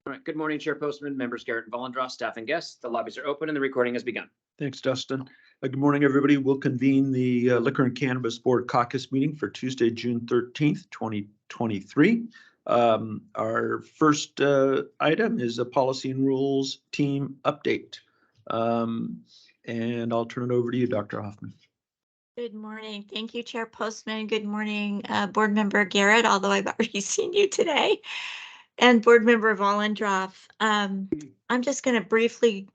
All right. Good morning, Chair Postman, members Garrett and Vollendroff, staff and guests. The lobbies are open and the recording has begun. Thanks, Dustin. Good morning, everybody. We'll convene the Liquor and Cannabis Board Caucus meeting for Tuesday, June 13th, 2023. Our first item is a policy and rules team update. And I'll turn it over to you, Dr. Hoffman. Good morning. Thank you, Chair Postman. Good morning, Board Member Garrett, although I've already seen you today, and Board Member Vollendroff. I'm just going to briefly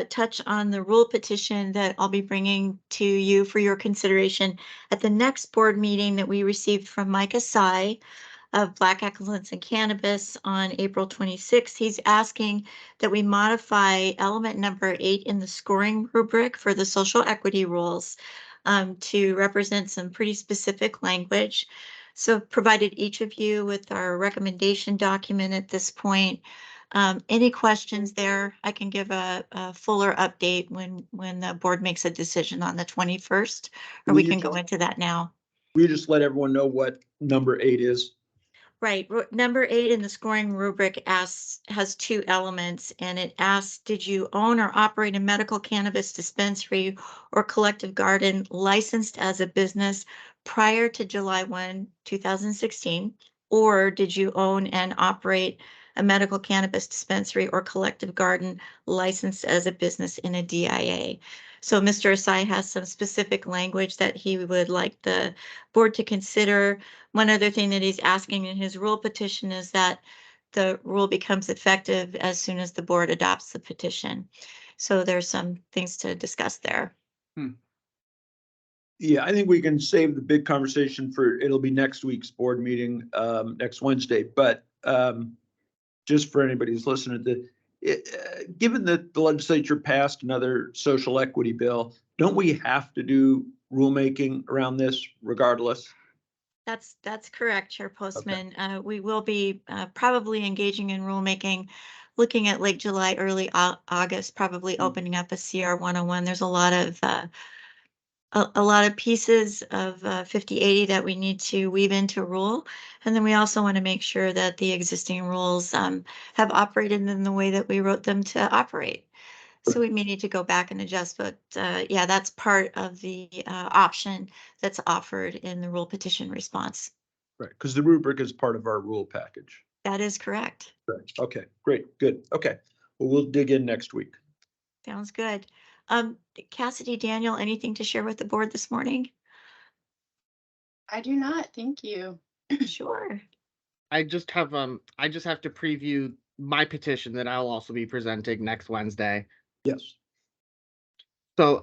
touch on the rule petition that I'll be bringing to you for your consideration at the next board meeting that we received from Mike Asai of Black Excellence in Cannabis on April 26th. He's asking that we modify element number 8 in the scoring rubric for the social equity rules to represent some pretty specific language. So provided each of you with our recommendation document at this point. Any questions there? I can give a fuller update when the board makes a decision on the 21st, or we can go into that now. We just let everyone know what number 8 is. Right. Number 8 in the scoring rubric has 2 elements, and it asks, did you own or operate a medical cannabis dispensary or collective garden licensed as a business prior to July 1, 2016? Or did you own and operate a medical cannabis dispensary or collective garden licensed as a business in a DIA? So Mr. Asai has some specific language that he would like the board to consider. One other thing that he's asking in his rule petition is that the rule becomes effective as soon as the board adopts the petition. So there's some things to discuss there. Yeah, I think we can save the big conversation for, it'll be next week's board meeting, next Wednesday. But just for anybody who's listening, given that the legislature passed another social equity bill, don't we have to do rulemaking around this regardless? That's correct, Chair Postman. Okay. We will be probably engaging in rulemaking, looking at late July, early August, probably opening up a CR 101. There's a lot of pieces of 5080 that we need to weave into rule. And then we also want to make sure that the existing rules have operated in the way that we wrote them to operate. So we may need to go back and adjust, but yeah, that's part of the option that's offered in the rule petition response. Right, because the rubric is part of our rule package. That is correct. Right. Okay, great, good. Okay, well, we'll dig in next week. Sounds good. Cassidy, Daniel, anything to share with the board this morning? I do not, thank you. Sure. I just have to preview my petition that I'll also be presenting next Wednesday. Yes. So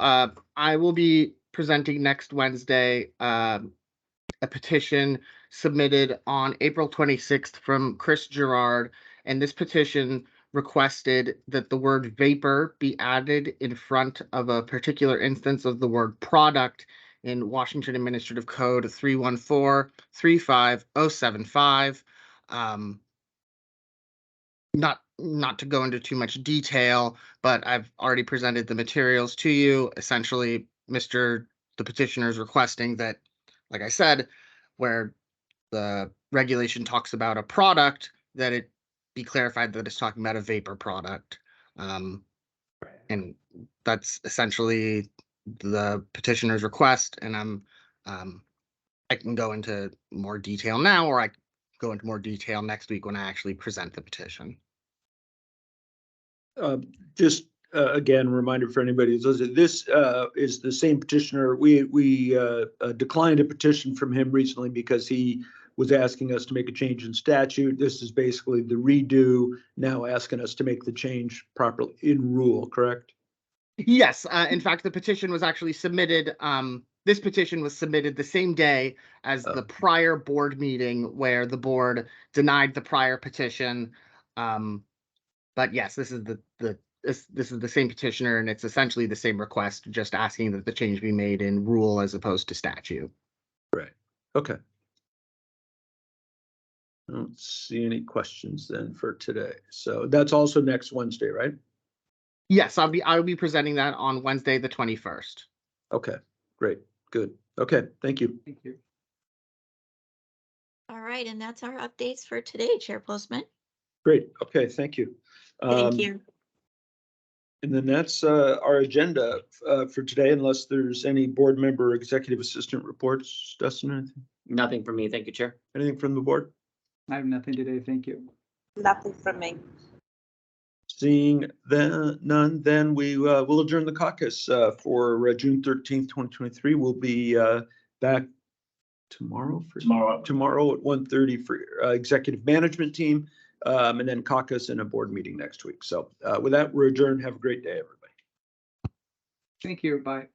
I will be presenting next Wednesday a petition submitted on April 26th from Chris Gerard, and this petition requested that the word vapor be added in front of a particular instance of the word product in Washington Administrative Code 314-35075. Not to go into too much detail, but I've already presented the materials to you. Essentially, the petitioner is requesting that, like I said, where the regulation talks about a product, that it be clarified that it's talking about a vapor product. And that's essentially the petitioner's request. And I can go into more detail now, or I can go into more detail next week when I actually present the petition. Again, reminder for anybody who's listening, this is the same petitioner. We declined a petition from him recently because he was asking us to make a change in statute. This is basically the redo, now asking us to make the change properly in rule, correct? Yes. In fact, the petition was actually submitted. This petition was submitted the same day as the prior board meeting where the board denied the prior petition. But yes, this is the same petitioner, and it's essentially the same request, just asking that the change be made in rule as opposed to statute. Right. Okay. I don't see any questions then for today. So that's also next Wednesday, right? Yes, I'll be presenting that on Wednesday, the 21st. Okay, great, good. Okay, thank you. Thank you. All right, and that's our updates for today, Chair Postman. Great. Okay, thank you. Thank you. And then that's our agenda for today, unless there's any board member executive assistant reports. Dustin, anything? Nothing from me. Thank you, Chair. Anything from the board? I have nothing today. Thank you. Nothing from me. Seeing none, then we will adjourn the caucus for June 13th, 2023. We'll be back tomorrow at 1:30 for executive management team, and then caucus and a board meeting next week. So with that, we're adjourned. Have a great day, everybody. Thank you. Bye.